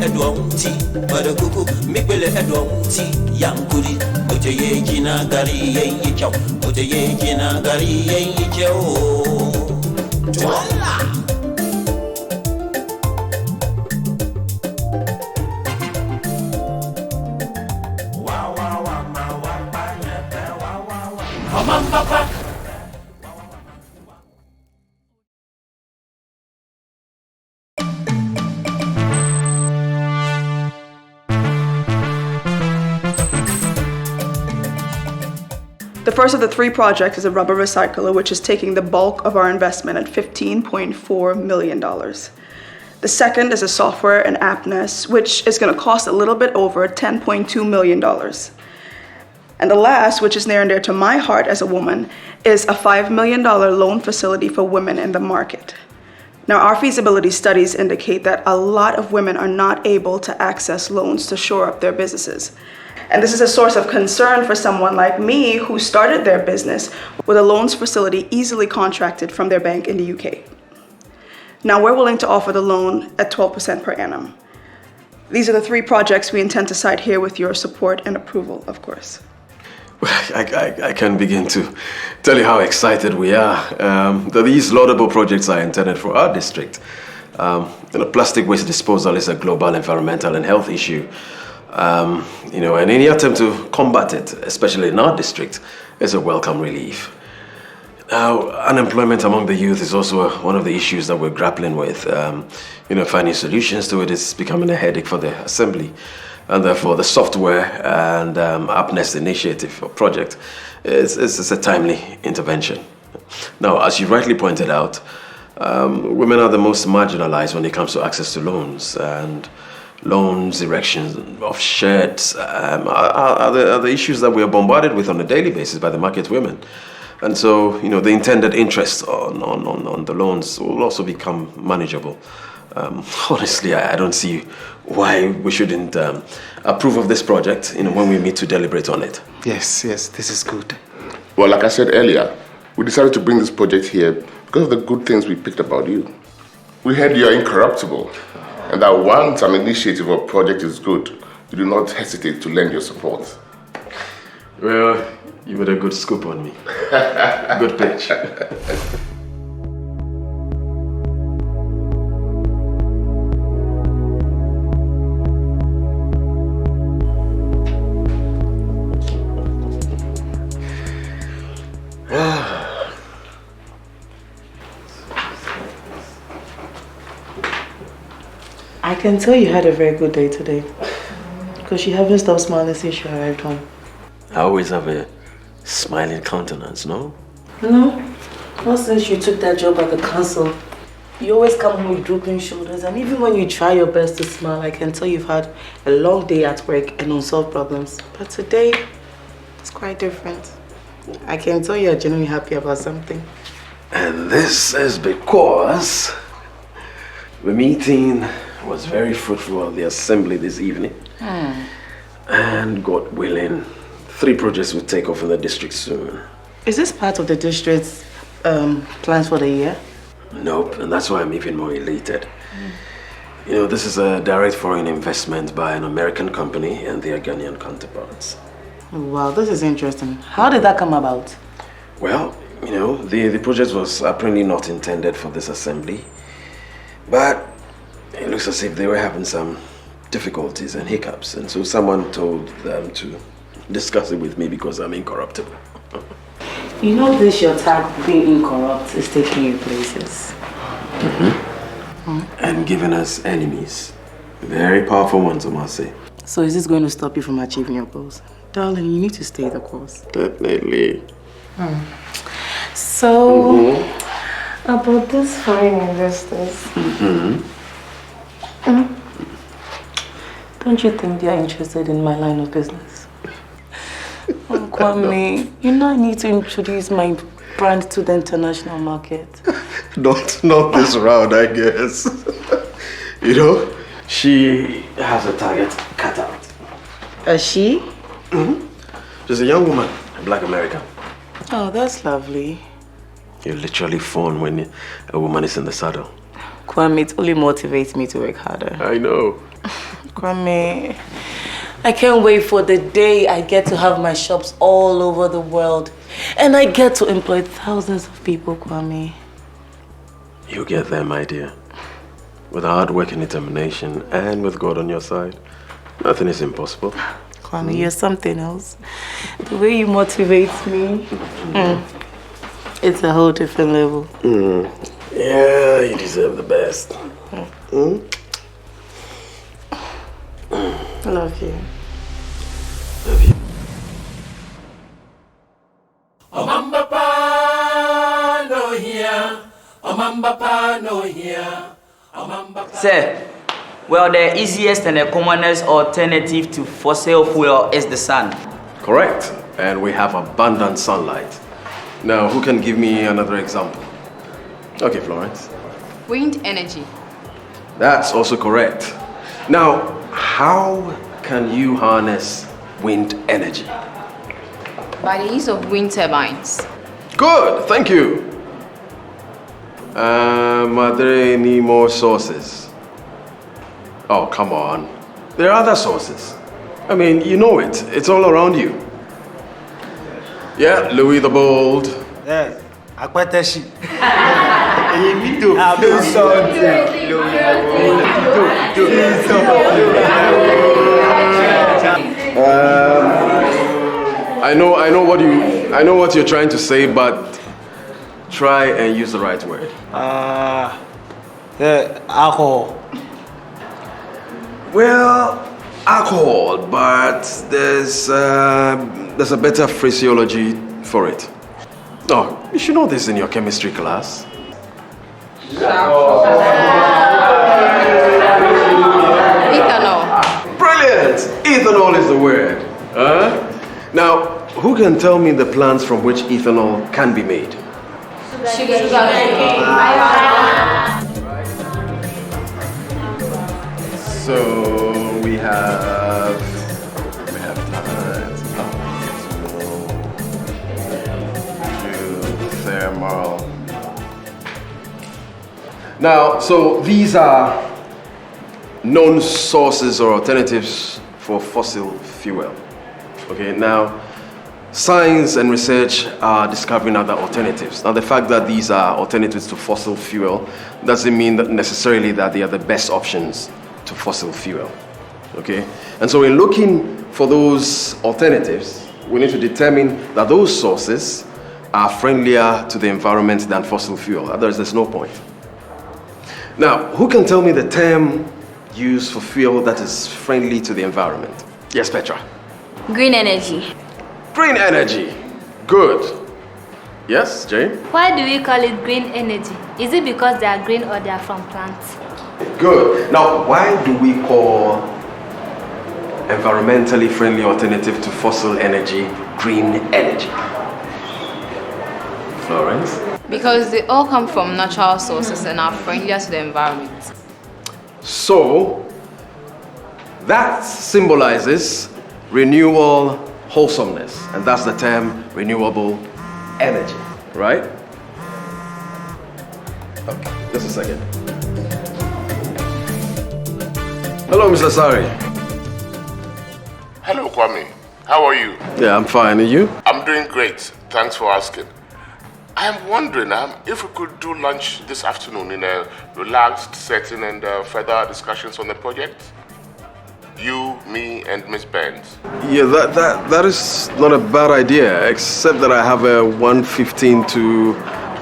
edwonti barakuku mikwele edwonti yankuri oje jina gari ye chaw oje jina gari ye chaw twala Omanbapa. The first of the three projects is a rubber recycler, which is taking the bulk of our investment at $15.4 million. The second is a software and app nest, which is going to cost a little bit over $10.2 million. And the last, which is near and dear to my heart as a woman, is a $5 million loan facility for women in the market. Now, our feasibility studies indicate that a lot of women are not able to access loans to shore up their businesses. And this is a source of concern for someone like me who started their business with a loans facility easily contracted from their bank in the UK. Now, we're willing to offer the loan at 12% per annum. These are the three projects we intend to cite here with your support and approval, of course. I can't begin to tell you how excited we are that these laudable projects are intended for our district. Plastic waste disposal is a global environmental and health issue. And any attempt to combat it, especially in our district, is a welcome relief. Now, unemployment among the youth is also one of the issues that we're grappling with. Finding solutions to it is becoming a headache for the Assembly. And therefore, the software and app nest initiative or project is a timely intervention. Now, as you rightly pointed out, women are the most marginalized when it comes to access to loans. And loans, erections of sheds are the issues that we are bombarded with on a daily basis by the market women. And so, the intended interest on the loans will also become manageable. Honestly, I don't see why we shouldn't approve of this project, when we meet to deliberate on it. Yes, this is good. Well, like I said earlier, we decided to bring this project here because of the good things we picked about you. We heard you are incorruptible, and that once an initiative or project is good, you do not hesitate to lend your support. Well, you made a good scoop on me. Good pitch. I can tell you had a very good day today, because you haven't stopped smiling since you arrived home. I always have a smiling countenance, no? No, not since you took that job at the council. You always come home with drooping shoulders, and even when you try your best to smile, I can tell you've had a long day at work and unsolved problems. But today, it's quite different. I can tell you're genuinely happy about something. And this is because the meeting was very fruitful at the Assembly this evening. And God willing, 3 projects will take off in the district soon. Is this part of the district's plans for the year? Nope, and that's why I'm even more elated. This is a direct foreign investment by an American company and their Ghanaian counterparts. Wow, this is interesting. How did that come about? Well, the project was apparently not intended for this Assembly, but it looks as if they were having some difficulties and hiccups, and so someone told them to discuss it with me because I'm incorruptible. You know this, your tag being incorrupt is taking you places. And giving us enemies. Very powerful ones, I must say. So is this going to stop you from achieving your goals? Darling, you need to stay the course. Definitely. So, about these foreign investors, don't you think they are interested in my line of business? Oh, Kwame, I need to introduce my brand to the international market. Not this round, I guess. She has a target cut out. A she? She's a young woman, a black American. Oh, that's lovely. You literally fawn when a woman is in the saddle. Kwame, it only motivates me to work harder. I know. Kwame, I can't wait for the day I get to have my shops all over the world. And I get to employ thousands of people, Kwame. You get there, my dear. With hard work and determination, and with God on your side, nothing is impossible. Kwame, you're something else. The way you motivate me, it's a whole different level. Yeah, you deserve the best. I love you. Love you. Omanbapa no here. Omanbapa no here. Omanbapa. Sir, well, the easiest and the commonest alternative to fossil fuel is the sun. Correct. And we have abundant sunlight. Now, who can give me another example? Okay, Florence. Wind energy. That's also correct. Now, how can you harness wind energy? By the use of wind turbines. Good, thank you. Are there any more sources? Oh, come on. There are other sources. I mean, you know it. It's all around you. Yeah, Louis the Bold. Yeah, Akwateshi. I know what you're trying to say, but try and use the right word. Alcohol. Well, alcohol, but there's a better phraseology for it. Oh, you should know this in your chemistry class. Ethanol. Brilliant! Ethanol is the word. Now, who can tell me the plants from which ethanol can be made? So we have geothermal. Now, so these are known sources or alternatives for fossil fuel. Okay, now science and research are discovering other alternatives. Now, the fact that these are alternatives to fossil fuel doesn't mean that necessarily that they are the best options to fossil fuel. Okay, and so in looking for those alternatives, we need to determine that those sources are friendlier to the environment than fossil fuel. Otherwise, there's no point. Now, who can tell me the term used for fuel that is friendly to the environment? Yes, Petra. Green energy. Green energy. Good. Yes, Jane? Why do we call it green energy? Is it because they are green or they are from plants? Good. Now, why do we call environmentally friendly alternative to fossil energy green energy? Florence? Because they all come from natural sources and are friendlier to the environment. So, that symbolizes renewal wholesomeness, and that's the term renewable energy, right? Okay, just a second. Hello, Mr. Sari. Hello, Kwame. How are you? Yeah, I'm fine. And you? I'm doing great. Thanks for asking. I'm wondering if we could do lunch this afternoon in a relaxed setting and further discussions on the project. You, me, and Miss Burns. Yeah, that is not a bad idea, except that I have a 1:15 to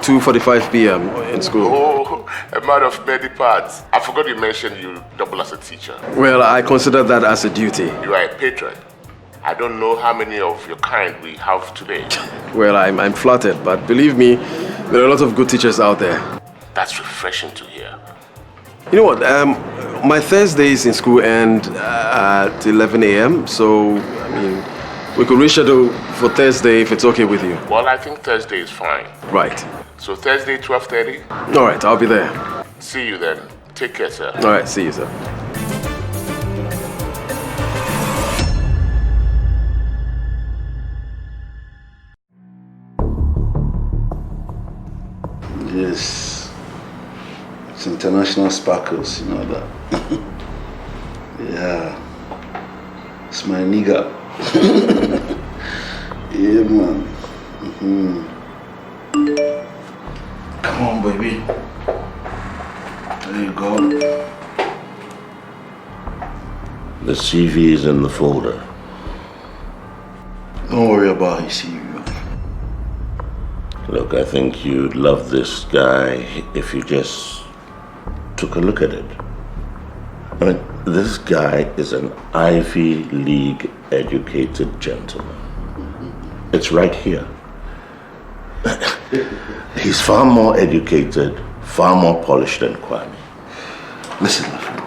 2:45 p.m. in school. Oh, a man of many parts. I forgot you mentioned you double as a teacher. Well, I consider that as a duty. You are a patron. I don't know how many of your kind we have today. Well, I'm flattered, but believe me, there are a lot of good teachers out there. That's refreshing to hear. You know what? My Thursdays in school end at 11 a.m. So, I mean, we could reschedule for Thursday if it's okay with you. Well, I think Thursday is fine. Right. So Thursday, 12:30? All right, I'll be there. See you then. Take care, sir. All right, see you, sir. Yes. It's international sparkles, you know that. Yeah. It's my nigga. Yeah, man. Come on, baby. There you go. The CV is in the folder. Don't worry about his CV. Look, I think you'd love this guy if you just took a look at it. I mean, this guy is an Ivy League educated gentleman. It's right here. He's far more educated, far more polished than Kwame. Listen, my friend.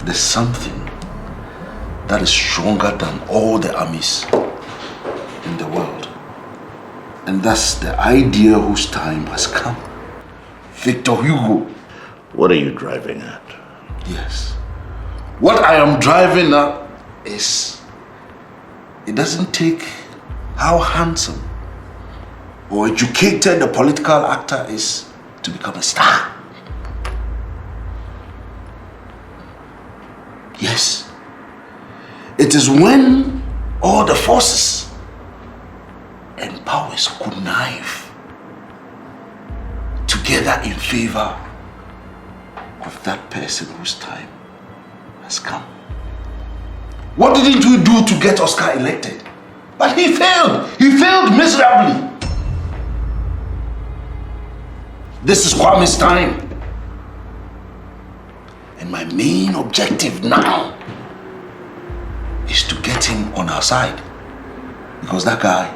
There's something that is stronger than all the armies in the world. And that's the idea whose time has come. Victor Hugo. What are you driving at? Yes. What I am driving at is, it doesn't take how handsome or educated the political actor is to become a star. Yes. It is when all the forces and powers connive together in favor of that person whose time has come. What didn't we do to get Oscar elected? But he failed. He failed miserably. This is Kwame's time. And my main objective now is to get him on our side. Because that guy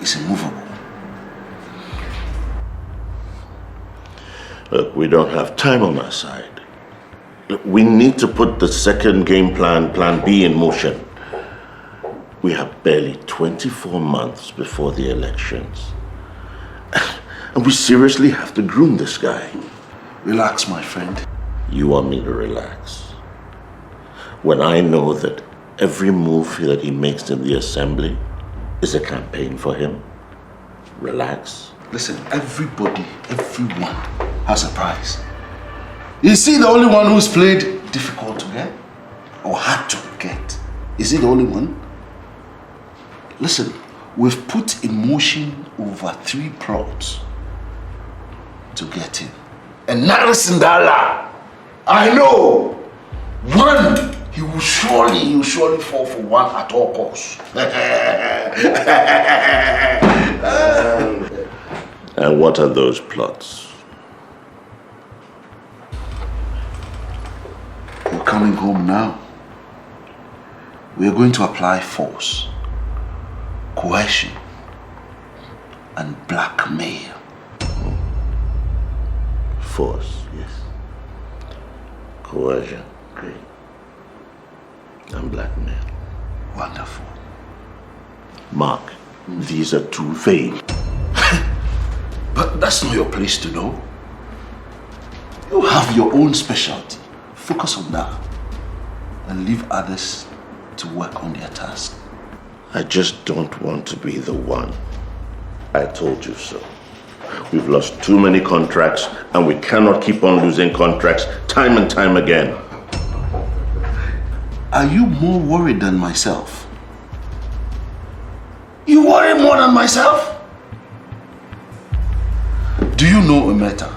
is immovable. Look, we don't have time on our side. Look, we need to put the second game plan, Plan B, in motion. We have barely 24 months before the elections. And we seriously have to groom this guy. Relax, my friend. You want me to relax? When I know that every move that he makes in the assembly is a campaign for him? Relax. Listen, everybody, everyone has a prize. Is he the only one who's played difficult to get? Or hard to get? Is he the only one? Listen, we've put in motion over 3 plots to get him. And Narasindala, I know, one, he will surely fall for one at all costs. And what are those plots? We're coming home now. We are going to apply force, coercion, and blackmail. Force, yes. Coercion, great. And blackmail. Wonderful. Mark, these are too vague. But that's not your place to know. You have your own specialty. Focus on that. And leave others to work on their task. I just don't want to be the one. I told you so. We've lost too many contracts, and we cannot keep on losing contracts time and time again. Are you more worried than myself? You worry more than myself? Do you know Emeta?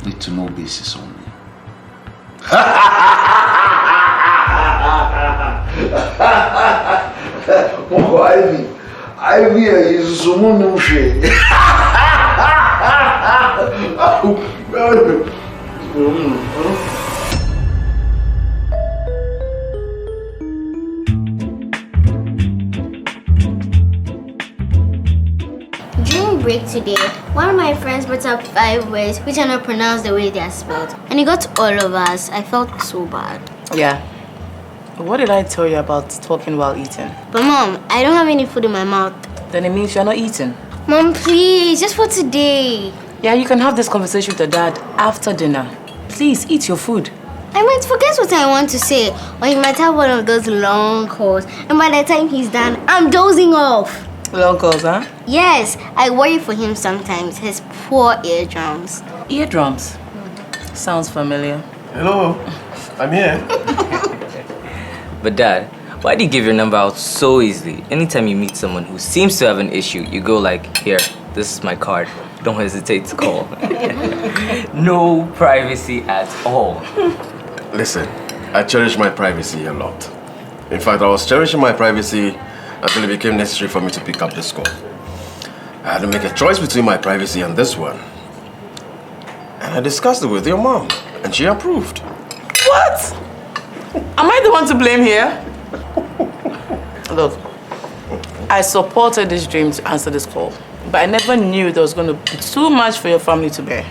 Need to know basis only. Oh, Ivy is so During break today, one of my friends brought up 5 words which are not pronounced the way they are spelled. And it got to all of us. I felt so bad. Yeah. What did I tell you about talking while eating? But Mom, I don't have any food in my mouth. Then it means you're not eating. Mom, please, just for today. Yeah, you can have this conversation with your dad after dinner. Please, eat your food. I might forget what I want to say, or he might have one of those long calls, and by the time he's done, I'm dozing off. Long calls, huh? Yes, I worry for him sometimes. His poor eardrums. Eardrums? Sounds familiar. Hello, I'm here. But Dad, why do you give your number out so easily? Anytime you meet someone who seems to have an issue, you go like, here, this is my card. Don't hesitate to call. No privacy at all. Listen, I cherish my privacy a lot. In fact, I was cherishing my privacy until it became necessary for me to pick up this call. I had to make a choice between my privacy and this one. And I discussed it with your mom, and she approved. What? Am I the one to blame here? Look, I supported this dream to answer this call, but I never knew there was going to be too much for your family to bear.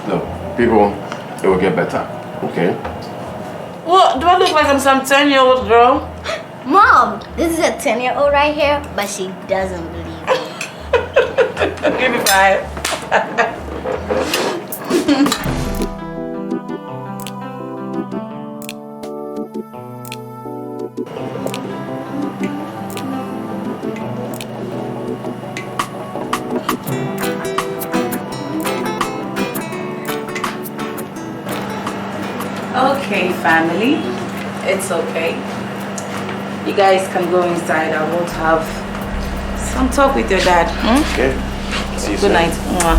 No, people, it will get better, okay? What? Do I look like I'm some 10-year-old girl? Mom, this is a 10-year-old right here, but she doesn't believe me. Give me 5. Okay, family. It's okay. You guys can go inside. I want to have some talk with your dad. Okay. See you soon. Good night. Mwah.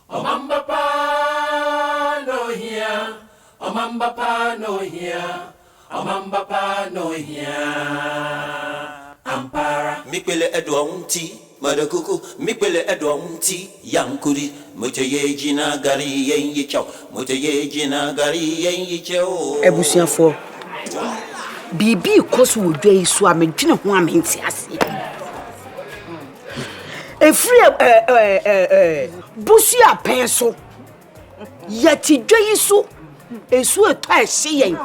Omanbapa no here. Omanbapa no here. Omanbapa no here. Ampara. Mikpele edwonti. Madakuku, mikpele edwonti. Yankuri. Muteye jina gari yenye chow. Muteye jina gari yenye chow. Ebusiafo. Bibi koso wodwa isu amedwene ho amenti ase. Efri busu apenso. Yati dwa isu. Esu eto ahye yen.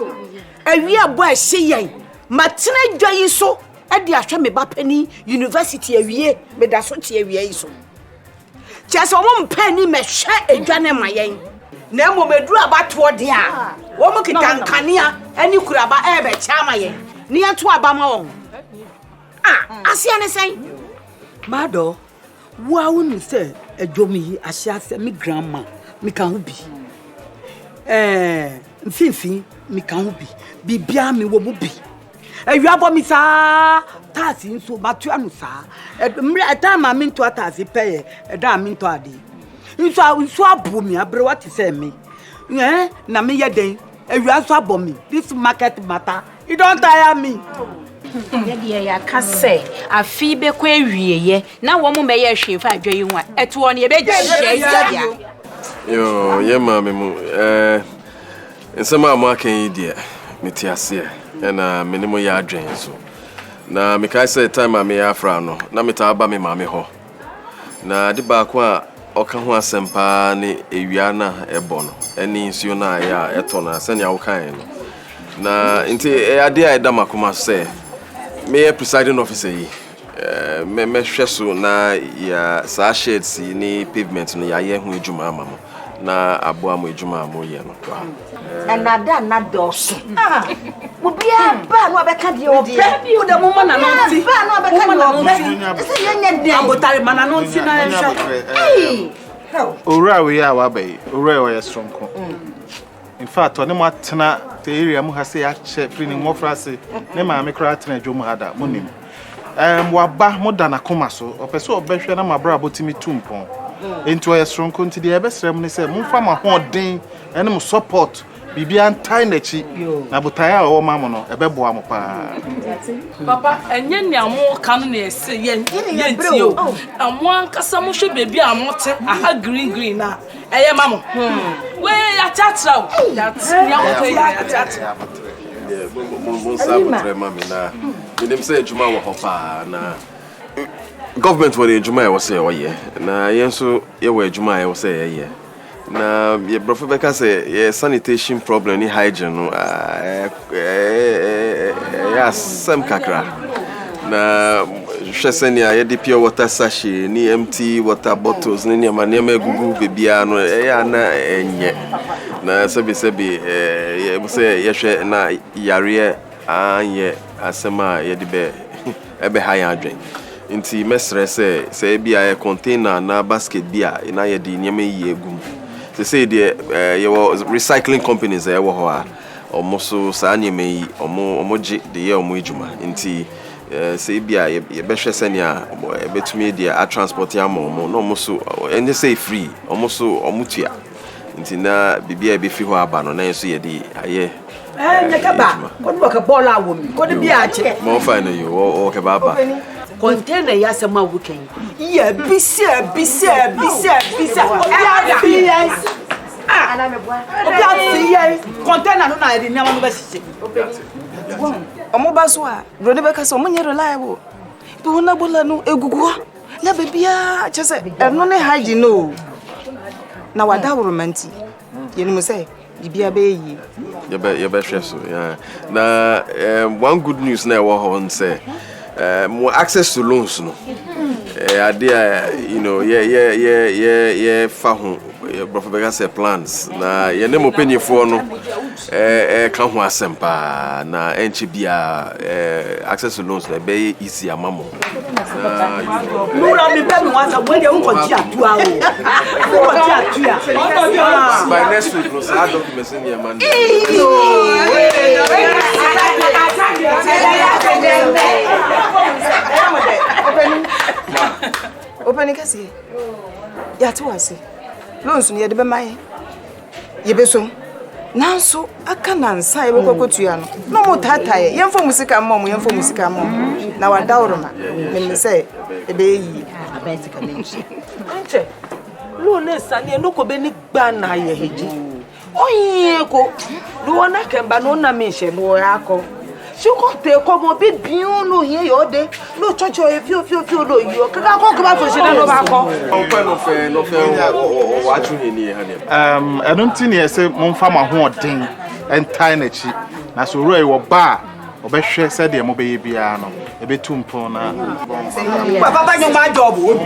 Awi abo ahye yen. Matena dwa isu. Edi ahwe me ba pani university awie me da so tie awie isu. Chese wo mpani me hwe edwane mayen. Na mo meduru abato de a wo mo kitankanea ani kuraba e be chama yen. Ni ato abama won. Asia ne sen. Mado wo awunu se edwomi yi asia se me grandma me kan ho bi. Mfinfin me kan ho bi. Bibia me wo mu bi. Ewabo mi sa taasi nso matua no sa mre eta ma mi nto taasi peye eda mi nto ade nso abu mi abre what say me na me yeden ewia so abo mi this market matter it don't tire me ye de ya ka say afi be kwa ewieye na wo mo me ye hwefa adwa yi ho a eto ne ye be gye yo ye ma me mu nsema ma kan yi de metiase na minimo ya adwen so na me kai say time am ya afra no na meta aba me ma me ho na de ba ko a oka ho asempa ne ewia na ebo no eni nsuo na ya eto na sene awo kan no na nti ade a eda makoma say me presiding officer yi me hwe so na ya sa shades ni pavement no ya ye ho adwuma amamo na abo am adwuma am ye no enada na doso Mubia ba no abeka de ope wo de mo na no nti ba no abeka de ope ese yenye de abotare mana no nti na hwe ora we ya wa bai ora we stronko in fact oni mo atena the area mu ha se ya che free ni mo frase ne ma me kra atena dwom ha da mo nim wa ba mo da na koma so opeso obehwe na mabra abotimi tumpon enti we stronko nti de ebesrem ne se mo fa ma hoden ene mo support Bibi antai nechi na butaya o mama no ebeboa mo pa Papa enye ni amo kan na ese ye ti o amo ankasa mo hwe bebi amote aha green na eye mamo we ya chatra o ya ya chatra mo sabu tre mami na dem say ejuma wo ho pa na government wo ejuma e wo say oye na yenso ye wo ejuma e wo say ye na ye brofo beka say ye sanitation problem ni hygiene no ya sam kakra na hwesenia ye de pure water sachet ni empty water bottles ni ma gugu bebia no ya na enye na sebi ye say ye hwe na yare anye asema ye de be ebe ha ya adwen nti mesre say bia a container na basket bia na ye di nyame yi egum say the recycling companies e wo ho a omoso sa nyame yi omoje de ye omo ejuma nti say bia ye behwe senia betumi dia a transport ya mo no omoso enye say free omoso omutua nti na bibia be fi ho aba no na yeso ye di aye nekaba kodwa ka bola womi kodi bia che mo fine you o ke baba container ya sama weekend ya bisa ana me bua container no na edi nyama no ba sisi omo ba so a brode be ka so mo nye reliable to na bola no egugu na bebia chese eno ne hygiene no na wada romanti yenu mo say bibia be yi you be so yeah na one good news na wo ho say more access to loans no idea you know yeah fa ho brofebega say plans na ye nemo penifo no ka ho asempa na enchi bia access to loans na be easy amamo nura mi be mi wasa we dey unko ti atua o by next week no say documents in your man opening kasi ya ti wase loans ni ye de be mai ye be so nanso aka nansa ye be kokotua no mo tataye ye mfo musika mom na wada oroma me say e be yi abetika menchi nche loan sane no ko be ni gba na ye heji oyin ko do na kemba no na me hye no akọ Suko te komo bi biun no here yode no chocho e fio no yo kaka ko ba fo shina no ba ko no fe wa chu ni ha ne eno ntini e se momfa ma ho odin entai na chi na so ro e wo ba obehwe se de mo be ye bia no e be tumpo na papa nyo ma job o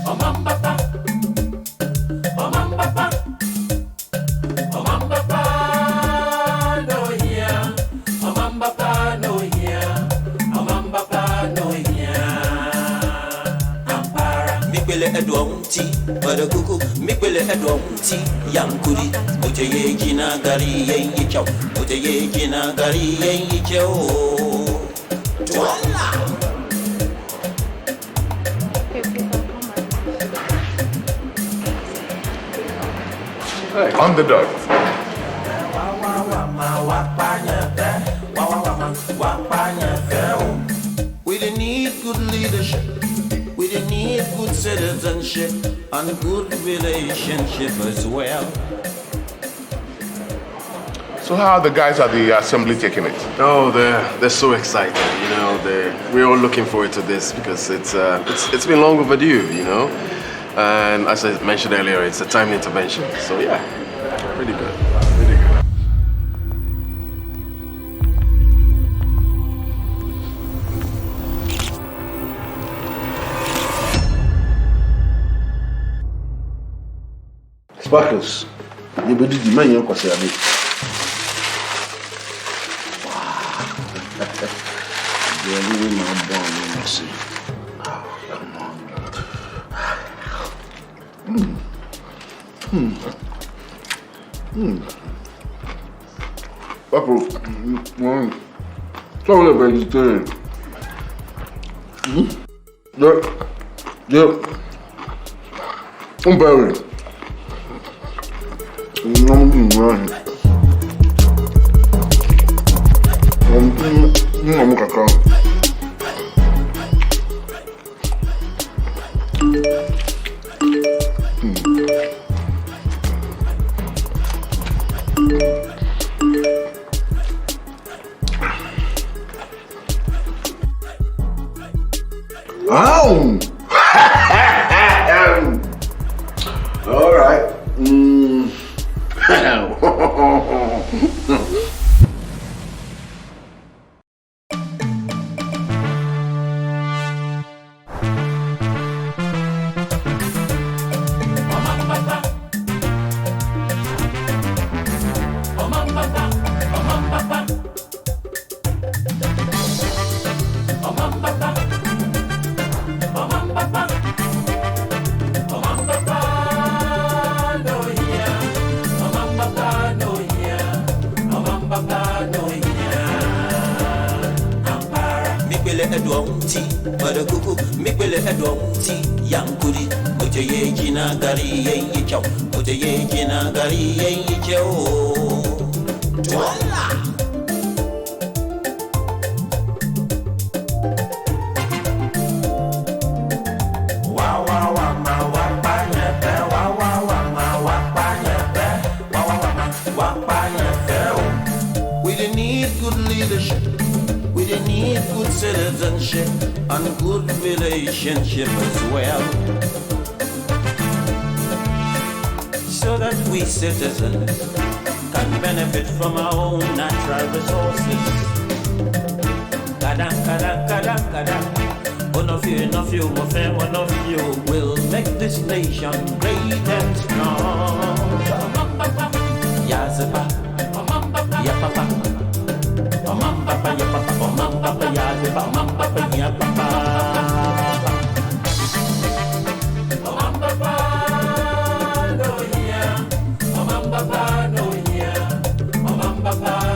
Omanbapa no here. Omanbapa no here. Omanbapa no here. Ampara mikbele edwonti barakuku mikbele edwonti yankuri muteye jina gari yenyi chaw muteye jina gari yenyi chaw twala. On the dot. We didn't need good leadership. We didn't need good citizenship and good relationship as well. So how are the guys at the assembly taking it? Oh, they're so excited. You know, we're all looking forward to this because it's been long overdue. You know. And as I mentioned earlier, it's a timely intervention. So yeah, pretty good. Sparkles, you be the man you kwase abi. The only man born in the sea. Papa, sorry about vegetarian. Yeah. I'm buried. I'm cacao. Oh! All right. edwonti mara kuku mikwele edwonti yankuri mote ye jina gari ye chau mote ye jina gari ye chau Twala We need good citizenship and good relationship as well, so that we citizens can benefit from our own natural resources. Kadang, kadang, kadang, kadang. One of you, my friend, one of you will make this nation great and strong. Yazipa, yapapa. Omanbapa, ya papa, Omanbapa, ya zipa, Omanbapa, ya papa. Omanbapa, no here, Omanbapa, no here, Omanbapa.